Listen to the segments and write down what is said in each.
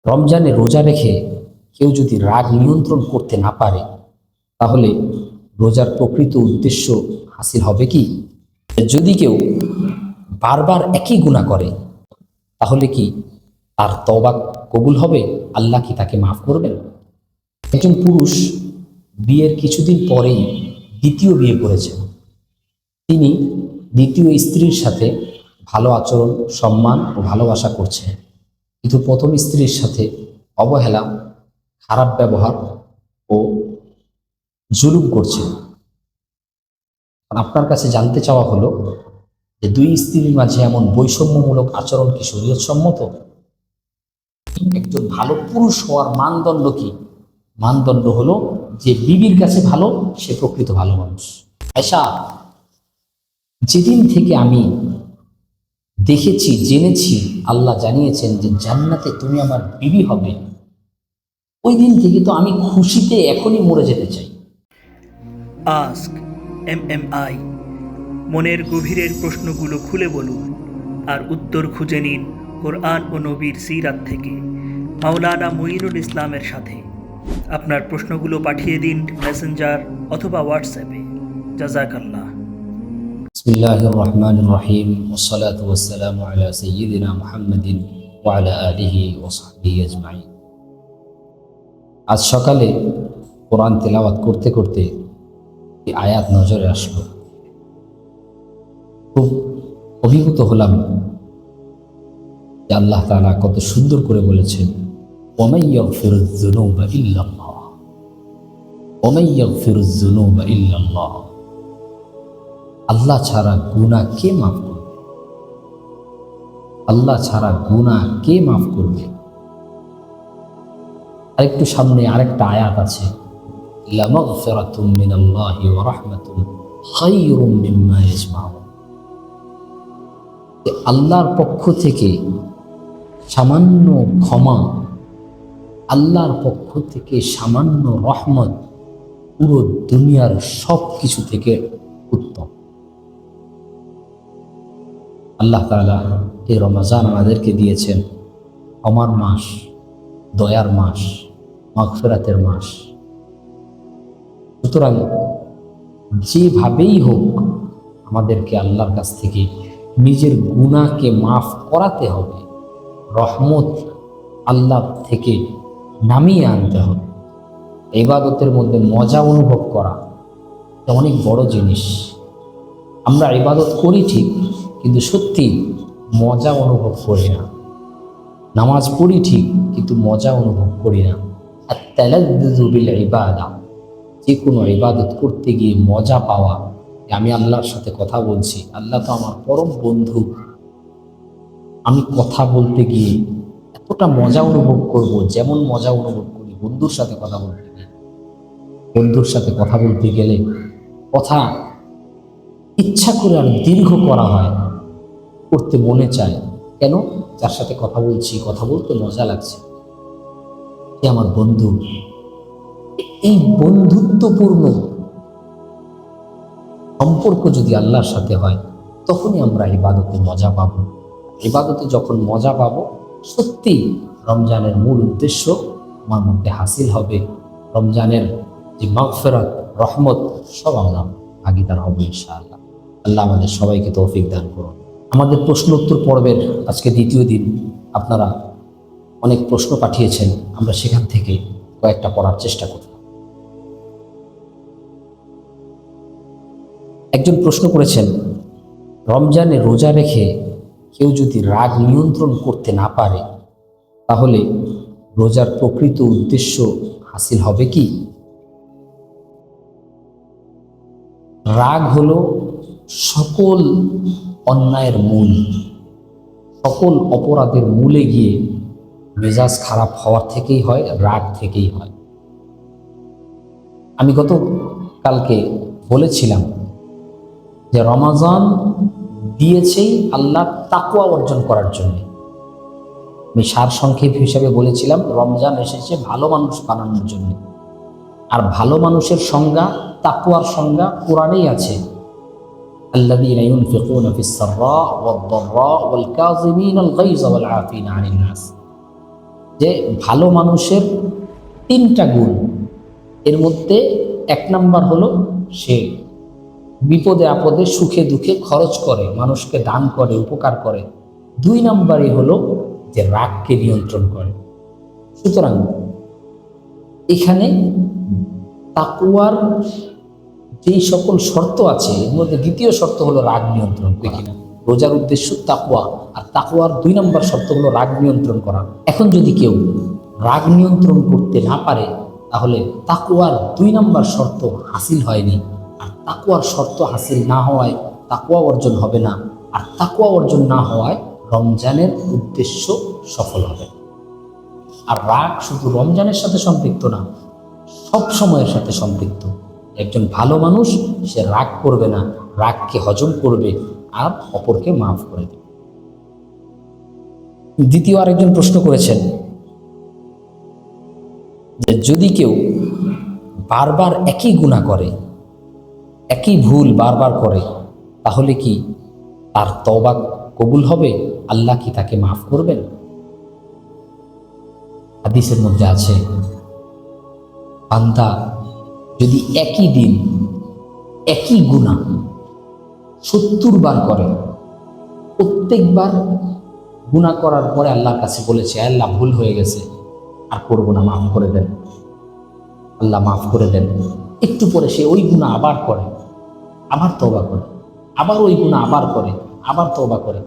রমজানে রোজা রেখে কেউ যদি রাগ নিয়ন্ত্রণ করতে না পারে, তাহলে রোজার প্রকৃত উদ্দেশ্য হাসিল হবে কি? যদি কেউ বারবার একই গুনাহ করে, তাহলে কি তার তওবা কবুল হবে? আল্লাহ কি তাকে মাফ করবেন? একজন পুরুষ বিয়ের কিছুদিন পরেই দ্বিতীয় বিয়ে করেছেন। তিনি দ্বিতীয় স্ত্রীর সাথে ভালো আচরণ, সম্মান ও ভালোবাসা করছেন, কিন্তু প্রথম স্ত্রীর সাথে অবহেলা, খারাপ ব্যবহার ও জুলুম করছেন। আপনার কাছে জানতে চাওয়া হলো যে দুই স্ত্রীর মাঝে এমন বৈষম্যমূলক আচরণ কি শরীয়ত সম্মত? একজন ভালো পুরুষ হওয়ার মানদণ্ড কি? মানদণ্ড হলো যে বিবির কাছে ভালো, সে প্রকৃত ভালো মানুষ। আয়েশা, যেদিন থেকে আমি দেখেছি, জেনেছি, আল্লাহ জানিয়েছেন যে জান্নাতে তুমি আমার বিবি হবে, ওই দিন থেকে তো আমি খুশিতে এখনই মরে যেতে চাই। আস্ক এমএমআই, মনের গভীরের প্রশ্নগুলো খুলে বলুন আর উত্তর খুঁজে নিন কোরআন ও নবীর সিরাত থেকে মাওলানা মুঈনুল ইসলামের সাথে। আপনার প্রশ্নগুলো পাঠিয়ে দিন মেসেঞ্জার অথবা হোয়াটসঅ্যাপে। জাযাকাল্লাহ। বিসমিল্লাহির রহমানির রহিম, ওয়াসসালাতু ওয়াসসালামু আলা সাইয়্যিদিনা মুহাম্মাদিন ওয়া আলা আলিহি ওয়া সাহবিহি আজমাইন। আজ সকালে কোরআন তেলাওয়াত করতে করতে এই আয়াত নজরে আসলো। খুব অভিভূত হলাম যে আল্লাহ তাআলা কত সুন্দর করে বলেছেন, ওয়া ইয়াগফিরুয যুনুবা ইল্লাল্লাহ, ওয়া ইয়াগফিরুয যুনুবা ইল্লাল্লাহ। আল্লাহ ছাড়া গুনাহ কে মাফ করবে? আল্লাহ ছাড়া গুনাহ কে মাফ করবে? আরেকটু সামনে আরেকটা আয়াত আছে, লামাগফিরাতুম মিনাল্লাহি ওয়া রাহমাতুন খায়রুম মিম্মা ইয়াজমাউন। আল্লাহর পক্ষ থেকে সামান্য ক্ষমা, আল্লাহর পক্ষ থেকে সামান্য রহমত পুরো দুনিয়ার সব কিছু থেকে উত্তম। আল্লাহ তাআলা এই রমজান আমাদেরকে দিয়েছেন ক্ষমার মাস, দয়ার মাস, মাগফিরাতের মাস। সুতরাং যেভাবেই হোক আমাদেরকে আল্লাহর কাছ থেকে নিজের গুনাহকে মাফ করাতে হবে, রহমত আল্লাহ থেকে নামিয়ে আনতে হবে। ইবাদতের মধ্যে মজা অনুভব করা এটা অনেক বড় জিনিস। আমরা ইবাদত করি ঠিক, কিন্তু সত্যি মজা অনুভব করি না। নামাজ পড়ি ঠিক, কিন্তু মজা অনুভব করি না। আত-তালাজ্জুযু বিল ইবাদা, যে কোনো ইবাদত করতে গিয়ে মজা পাওয়া, আমি আল্লাহর সাথে কথা বলছি, আল্লাহ তো আমার পরম বন্ধু, আমি কথা বলতে গিয়ে এতটা মজা অনুভব করব যেমন মজা অনুভব করি বন্ধুর সাথে কথা বলতে গিয়ে। বন্ধুর সাথে কথা বলতে গেলে কথা ইচ্ছা করে আর দীর্ঘ করা হয়, করতে মনে চায়। কেন? যার সাথে কথা বলছি, কথা বলতে মজা লাগছে, সে আমার বন্ধু। এই বন্ধুত্বপূর্ণ সম্পর্ক যদি আল্লাহর সাথে হয়, তখনই আমরা ইবাদতে মজা পাবো। ইবাদতে যখন মজা পাবো, সত্যি রমজানের মূল উদ্দেশ্য আমার মধ্যে হাসিল হবে। রমজানের যে মাগফিরাত, রহমত, সব আমরা ভাগীদার হবো ইনশাআল্লাহ। আল্লাহ আমাদের সবাইকে তৌফিক দান করুন। আমাদের প্রশ্ন উত্তর পর্বের আজকে দ্বিতীয় দিন। আপনারা অনেক প্রশ্ন পাঠিয়েছেন, আমরা সেখান থেকে কয়েকটা পড়ার চেষ্টা করব। একজন প্রশ্ন করেছেন, রমজানে রোজা রেখে কেউ যদি রাগ নিয়ন্ত্রণ করতে না পারে, তাহলে রোজার প্রকৃত উদ্দেশ্য হাসিল হবে কি? রাগ হলো সকল অন্যায়ের মূল, সকল অপরাধের মূলে গিয়ে মেজাজ খারাপ হওয়ার থেকেই হয়, রাগ থেকেই হয়। আমি গতকালকে বলেছিলাম যে রমজান দিয়েছেই আল্লাহ তাকওয়া অর্জন করার জন্য। আমি সারসংক্ষেপ হিসাবে বলেছিলাম রমজান এসেছে ভালো মানুষ বানানোর জন্য। আর ভালো মানুষের সংজ্ঞা, তাকওয়ার সংজ্ঞা কোরআনেই আছে, আল্লাযীনা ইউনফিকুনা ফিস সাররা ওয়াদ দাররা ওয়াল কাযিমিনাল গায়যা ওয়াল আফিনা আনিন নাস। যে ভালো মানুষের 3টা গুণ, এর মধ্যে 1 নাম্বার হলো সে বিপদে আপদে সুখে দুঃখে খরচ করে, মানুষকে দান করে, উপকার করে। 2 নাম্বারই হলো যে রাগকে নিয়ন্ত্রণ করে। সুতরাং এখানে তাকওয়ার যেই সকল শর্ত আছে এর মধ্যে দ্বিতীয় শর্ত হলো রাগ নিয়ন্ত্রণ করা। রোজার উদ্দেশ্য তাকওয়া, আর তাকওয়ার 2 নম্বর শর্ত হলো রাগ নিয়ন্ত্রণ করা। এখন যদি কেউ রাগ নিয়ন্ত্রণ করতে না পারে তাহলে তাকওয়ার 2 নম্বর শর্ত হাসিল হয়নি। আর তাকওয়ার শর্ত হাসিল না হওয়ায় তাকওয়া অর্জন হবে না, আর তাকওয়া অর্জন না হওয়ায় রমজানের উদ্দেশ্য সফল হবে। আর রাগ শুধু রমজানের সাথে সম্পৃক্ত না, সব সময়ের সাথে সম্পৃক্ত। একজন ভালো মানুষ সে রাগ করবে না, রাগকে হজম করবে আর অপরকে মাফ করে দেবে। দ্বিতীয় আরেকজন প্রশ্ন করেছেন যে যদি কেউ বারবার একই গুনাহ করে, একই ভুল বারবার করে, তাহলে কি তার তওবা কবুল হবে? আল্লাহ কি তাকে মাফ করবেন? হাদিসের মধ্যে আছে, বান্দা যদি একই দিন একই গুনাহ 70 বার করে, প্রত্যেকবার গুনাহ করার পরে আল্লাহর কাছে বলেছে, আল্লাহ ভুল হয়ে গেছে, আর করবো না, মাফ করে দেন, আল্লাহ মাফ করে দেন। একটু পরে সে ওই গুনাহ আবার করে, আবার তওবা করে, আবার ওই গুনাহ আবার করে, আবার তওবা করে।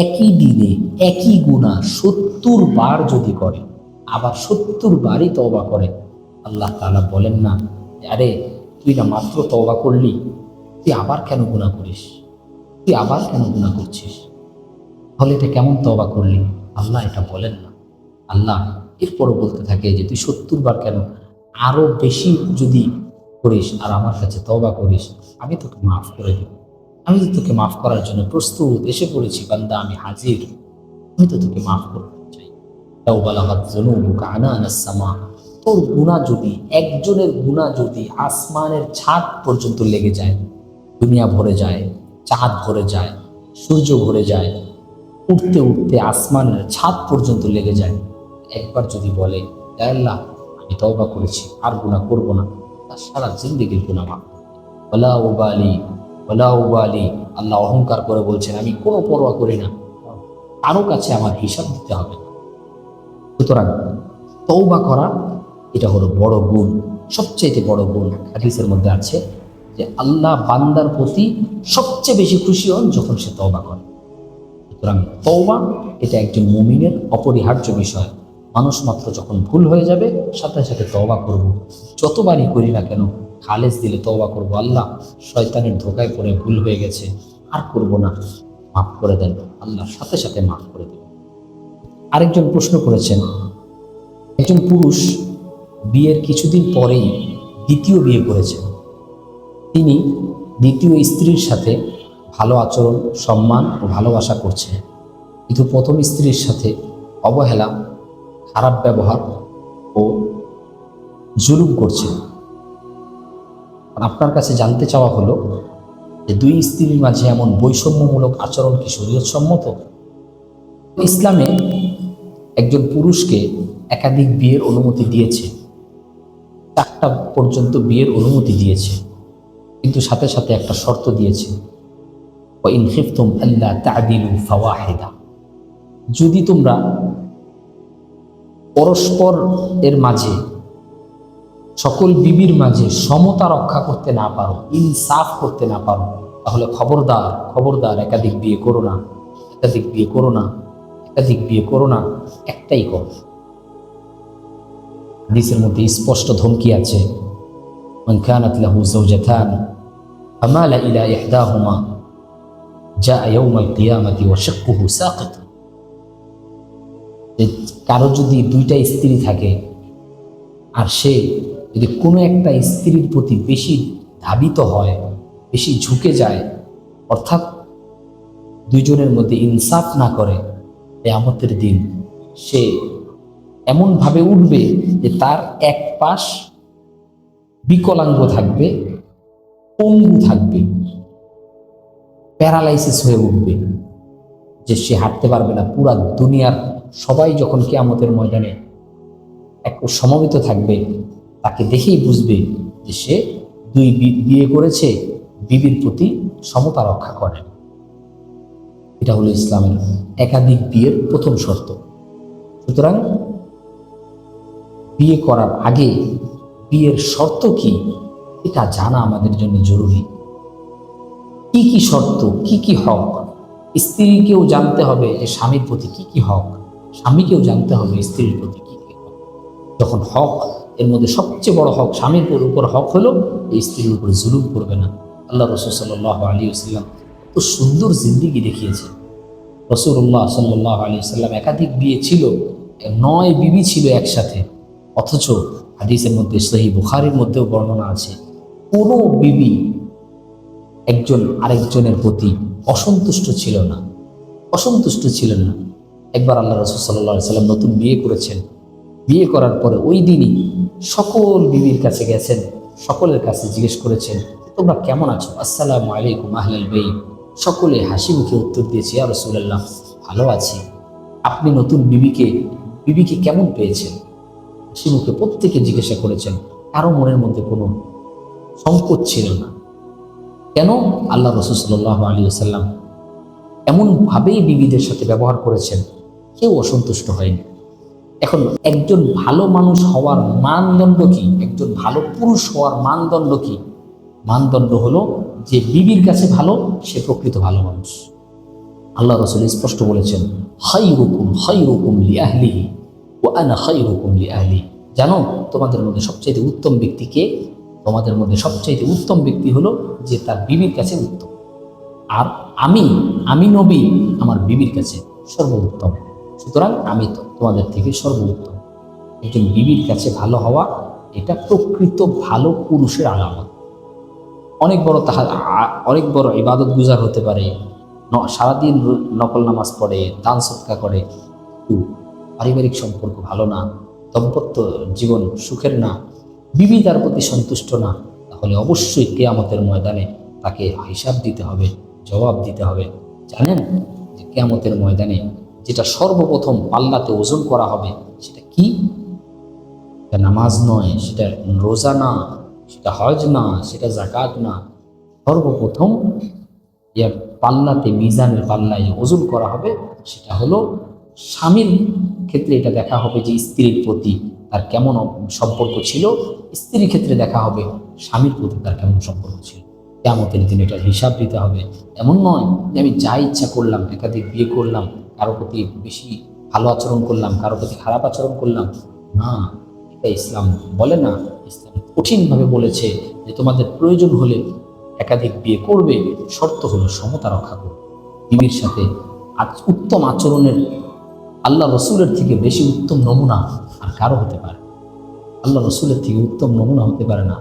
একই দিনে একই গুনাহ 70 বার যদি করে, আবার 70 বারই তওবা করে, আল্লাহ তাআলা বলেন না, আরে তুই না মাত্র তওবা করলি, তুই আবার কেন গুনাহ করিস, তুই আবার কেন গুনাহ করছিস? তাহলে এটা কেমন তওবা করলি? আল্লাহ এটা বলেন না। আল্লাহ এরপরও বলতে থাকে যে তুই 70 বার কেন, আরো বেশি যদি করিস আর আমার কাছে তওবা করিস, আমি তোকে মাফ করে দেব। আমি তো তোকে মাফ করার জন্য প্রস্তুত, এসে পড়েছি বান্দা, আমি হাজির, আমি তো তোকে মাফ করতে চাই। তাও বালাগাত যুনুবুকা আনানাস সামা, তোর গুনাহ যদি, একজনের গুনাহ যদি আসমানের ছাদ পর্যন্ত লেগে যায়, দুনিয়া ভরে যায়, চাঁদ ভরে যায়, সূর্য ভরে যায়, উঠতে উঠতে আসমানের ছাদ পর্যন্ত লেগে যায়, একবার যদি বলে আল্লাহ আমি তওবা করেছি, আর গুনাহ করব না, তার সারা জিন্দেগির গুনাহ মাফ। ওয়ালা উবালি, ওয়ালা উবালি, আল্লাহ অহংকার করে বলছেন আমি কোনো পরোয়া করি না, কারো কাছে আমার হিসাব দিতে হবে না। সুতরাং তওবা করা এটা হলো বড় গুণ, সবচেয়ে বড় গুণ। হাদিসের মধ্যে আছে যে আল্লাহ বান্দার প্রতি সবচেয়ে বেশি খুশি হন যখন সে তওবা করে। সুতরাং তওবা এটা একজন মুমিনের অপরিহার্য বিষয়। মানুষ মাত্র যখন ভুল হয়ে যাবে সাথে সাথে তওবা করব, যতবারই করি না কেন খালেস দিলে তওবা করব, আল্লাহ শয়তানের ধোকায় পড়ে ভুল হয়ে গেছে, আর করব না, মাফ করে দেন, আল্লাহ সাথে সাথে মাফ করে দেন। আরেকজন প্রশ্ন করেছেন, একজন পুরুষ বিয়ের কিছুদিন পরেই দ্বিতীয় বিয়ে করেছেন। তিনি দ্বিতীয় স্ত্রীর সাথে ভালো আচরণ, সম্মান ও ভালোবাসা করছেন, কিন্তু প্রথম স্ত্রীর সাথে অবহেলা, খারাপ ব্যবহার ও জুলুম করছেন। আপনার কাছে জানতে চাওয়া হলো যে 2 স্ত্রীর মাঝে এমন বৈষম্যমূলক আচরণ কি শরীয়তসম্মত? ইসলামে একজন পুরুষকে একাধিক বিয়ের অনুমতি দিয়েছে, 4টা পর্যন্ত বিয়ের অনুমতি দিয়েছে, কিন্তু সাথে সাথে একটা শর্ত দিয়েছে, ওয়া ইন খিফতুম আল্লা তা'দিলু ফাওয়াহিদা, যদি তোমরা পরস্পর এর মাঝে, সকল বিবির মাঝে সমতা রক্ষা করতে না পারো, ইনসাফ করতে না পারো, তাহলে খবরদার খবরদার একাধিক বিয়ে করো না, একাধিক বিয়ে করো না, একাধিক বিয়ে করো না, একটাই করো। হাদিসের মধ্যে স্পষ্ট ধমকি আছে, মান কানাত লাহু যাওজাতান ফামালা ইলা ইহদাহুমা জাআ ইয়াউমাল কিয়ামাতি ওয়া শাক্কুহু সাকিত। কারো যদি 2টা স্ত্রী থাকে আর সে যদি কোনো একটা স্ত্রীর প্রতি বেশি ধাবিত হয়, বেশি ঝুঁকে যায়, অর্থাৎ 2 জনের মধ্যে ইনসাফ না করে, কিয়ামতের দিন সে এমনভাবে উঠবে যে তার এক পাশ বিকলাঙ্গ থাকবে, পঙ্গু থাকবে, প্যারালাইসিস হয়ে উঠবে, যে সে হাঁটতে পারবে না। পুরা দুনিয়ার সবাই যখন কিয়ামতের ময়দানে এক সমবেত থাকবে, তাকে দেখেই বুঝবে যে সে দুই বিয়ে করেছে, বিবির প্রতি সমতা রক্ষা করে। এটা হলো ইসলামের একাধিক বিয়ের প্রথম শর্ত। সুতরাং বিয়ে করার আগে বিয়ের শর্ত কি এটা জানা আমাদের জন্য জরুরি। কি কি শর্ত, কি কি হক, স্ত্রীকেও জানতে হবে যে স্বামীর প্রতি কি কি হক, স্বামীকেও জানতে হবে স্ত্রীর প্রতি কি কি হক। যখন হক, এর মধ্যে সবচেয়ে বড় হক, স্বামীর উপর হক হলো এই স্ত্রীর উপর জুলুম করবে না। আল্লাহ রাসূল সাল্লাল্লাহু আলাইহি ওয়াসাল্লাম এত সুন্দর জিন্দেগি দেখিয়েছেন। রাসূলুল্লাহ সাল্লাল্লাহু আলাইহি ওয়াসাল্লাম একাধিক বিয়ে ছিল, 9 বিবি ছিল একসাথে, অথচ হাদিসের মধ্যে সহিহ বুখারীর মধ্যেও বর্ণনা আছে কোনো বিবি একজন আরেকজনের প্রতি অসন্তুষ্ট ছিল না, অসন্তুষ্ট ছিলেন না। একবার আল্লাহ রাসূল সাল্লাল্লাহু আলাইহি ওয়াসাল্লাম নতুন বিয়ে করেছেন, বিয়ে করার পরে ওই দিনই সকল বিবির কাছে গেছেন, সকলের কাছে জিজ্ঞেস করেছেন তোমরা কেমন আছো, আসসালামু আলাইকুম আহলাল বাইত। সকলে হাসি মুখে উত্তর দিয়েছে, ইয়া রাসূলুল্লাহ ভালো আছি। আপনি নতুন বিবিকে কেমন পেয়েছেন? হাসি মুখে প্রত্যেকে জিজ্ঞাসা করেছেন, কারো মনের মধ্যে কোনো সংকোচ ছিল না। কেন? আল্লাহ রাসূল সাল্লাল্লাহু আলাইহি ওয়াসাল্লাম এমনভাবেই বিবিদের সাথে ব্যবহার করেছেন, কেউ অসন্তুষ্ট হয়নি। এখন একজন ভালো মানুষ হওয়ার মানদণ্ড কি, একজন ভালো পুরুষ হওয়ার মানদণ্ড কি? মানদণ্ড হলো যে বিবির কাছে ভালো, সে প্রকৃত ভালো মানুষ। আল্লাহ রাসূল স্পষ্ট বলেছেন, খায়রুকুম লিআহলিহি ওয়া আনা খায়রুকুম লিআহলি। জানো তোমাদের মধ্যে সবচেয়ে উত্তম ব্যক্তি কে? তোমাদের মধ্যে সবচেয়ে উত্তম ব্যক্তি হলো যে তার বিবির কাছে উত্তম, আর আমি নবী আমার বিবির কাছে সর্বোত্তম। সুতরাং আমি তো তোমাদের থেকে সর্বোত্তম। একজন বিবির কাছে ভালো হওয়া এটা প্রকৃত ভালো পুরুষের আলামত। অনেক বড় ইবাদত গুজার হতে পারে, সারাদিন নকল নামাজ পড়ে, দান সদকা করে, কিন্তু পারিবারিক সম্পর্ক ভালো না, দাম্পত্য জীবন সুখের না, বিবি তার প্রতি সন্তুষ্ট না, তাহলে অবশ্যই কিয়ামতের ময়দানে তাকে হিসাব দিতে হবে, জবাব দিতে হবে। জানেন যে কিয়ামতের ময়দানে যেটা সর্বপ্রথম পাল্লাতে ওজন করা হবে সেটা কি? সেটা নামাজ নয়, সেটা রোজা না, সেটা হজ না, সেটা যাকাত না। সর্বপ্রথম পাল্লাতে, মিজানের পাল্লায় যে ওজন করা হবে সেটা হলো স্বামীর ক্ষেত্রে এটা দেখা হবে যে স্ত্রীর প্রতি তার কেমন সম্পর্ক ছিল, স্ত্রীর ক্ষেত্রে দেখা হবে স্বামীর প্রতি তার কেমন সম্পর্ক ছিল। কিয়ামতের দিন এটার হিসাব দিতে হবে। এমন নয় যে আমি যা ইচ্ছা করলাম, একাধিক বিয়ে করলাম, কারো প্রতি বেশি ভালো আচরণ করলাম, কারো প্রতি খারাপ আচরণ করলাম, না, এটা ইসলাম বলে না। ইসলাম কঠিনভাবে বলেছে যে তোমাদের প্রয়োজন হলে একাধিক বিয়ে করবে, শর্ত হলো সমতা রক্ষা করবে। বিবির সাথে উত্তম আচরণের আল্লাহ রসুলের থেকে বেশি উত্তম নমুনা আর কারো হতে পারে। আল্লাহ রসুলের থেকে উত্তম নমুনা হতে পারে না।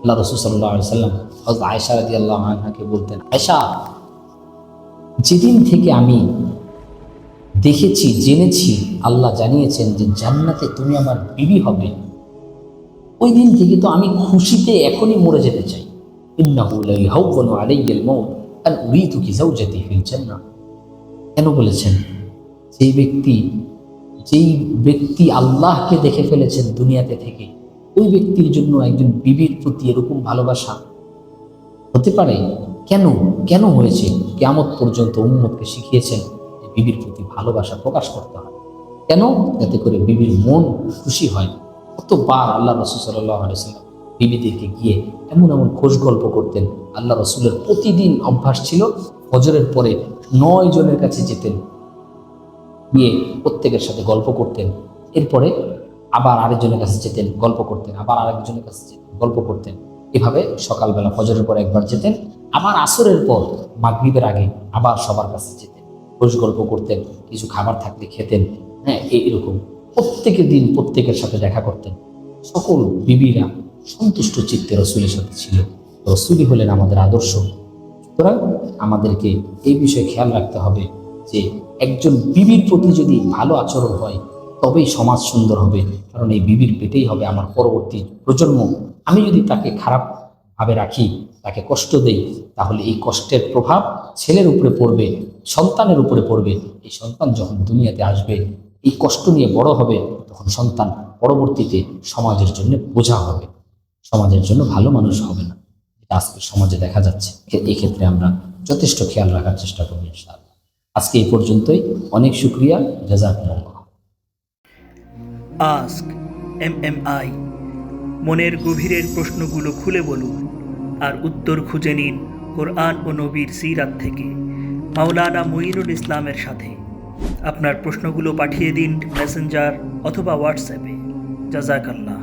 আল্লাহ রসুল সাল্লাল্লাহু আলাইহি ওয়াসাল্লাম হযরত আয়েশা রাদিয়াল্লাহু আনহাকে বলতেন, আয়েশা, যেদিন থেকে আমি দেখেছি, জেনেছি, আল্লাহ জানিয়েছেন যে জান্নাতে তুমি আমার বিবি হবে, ওই দিন থেকে তো আমি খুশিতে এখনই মরে যেতে চাই। ইন্নাহু লা ইয়াহওয়ানু আলাইয়াল মাউত আন উরিতুকি যাওজাতি ফিল জান্নাহ। কেন বলেছেন? যেই ব্যক্তি আল্লাহকে দেখে ফেলেছেন দুনিয়াতে থেকে, ওই ব্যক্তির জন্য একজন বিবির প্রতি এরকম ভালোবাসা হতে পারে? কেন হয়েছে? কিয়ামত পর্যন্ত উম্মতকে শিখিয়েছেন যে বিবির প্রতি ভালোবাসা প্রকাশ করতে হয়। কেন? যাতে করে বিবির মন খুশি হয়। কতবার আল্লাহ রাসূল সাল্লাল্লাহু আলাইহি ওয়াসাল্লাম বিবিদেরকে গিয়ে এমন খোঁজ গল্প করতেন। আল্লাহ রাসূলের প্রতিদিন অভ্যাস ছিল ফজরের পরে 9 জনের কাছে যেতেন, গিয়ে প্রত্যেকের সাথে গল্প করতেন, এরপরে আবার আরেকজনের কাছে যেতেন, গল্প করতেন, আবার আরেকজনের কাছে যেতেন, গল্প করতেন। এভাবে সকালবেলা ফজরের পর একবার যেতেন, আবার আসরের পর মাগরিবের আগে আবার সবার কাছে যেতেন, খোঁজ গল্প করতেন, কিছু খাবার থাকলে খেতেন। হ্যাঁ, এরকম প্রত্যেকের দিন প্রত্যেকের সাথে দেখা করতেন। সকল বিবিরা সন্তুষ্ট চিত্তে রসুলের সাথে ছিল। রসুলই হলেন আমাদের আদর্শ। সুতরাং আমাদেরকে এই বিষয়ে খেয়াল রাখতে হবে যে একজন বিবির প্রতি যদি ভালো আচরণ হয় তবেই সমাজ সুন্দর হবে। কারণ এই বিবির পেটেই হবে আমার পরবর্তী প্রজন্ম। আমি যদি তাকে খারাপভাবে রাখি, তাকে কষ্ট দেই, তাহলে এই কষ্টের প্রভাব ছেলের উপরে পড়বে, সন্তানের উপরে পড়বে। এই সন্তান যখন দুনিয়াতে আসবে, এই কষ্ট নিয়ে বড় হবে, তখন সন্তান পরবর্তীতে সমাজের জন্য বোঝা হবে, সমাজের জন্য ভালো মানুষ হবে না। এটা আজকে সমাজে দেখা যাচ্ছে। এক্ষেত্রে আমরা যথেষ্ট খেয়াল রাখার চেষ্টা করব ইনশাআল্লাহ। আজকে এই পর্যন্তই। অনেক শুকরিয়া। জাযাকুমুল্লাহ। আস্ক এমএমআই, মনের গভীরের প্রশ্নগুলো খুলে বলুন আর উত্তর খুঁজে নিন কোরআন ও নবীর সিরাত থেকে মাওলানা মুঈনুল ইসলামের সাথে। আপনার প্রশ্নগুলো পাঠিয়ে দিন মেসেঞ্জার অথবা হোয়াটসঅ্যাপে। জাযাকাল্লাহ।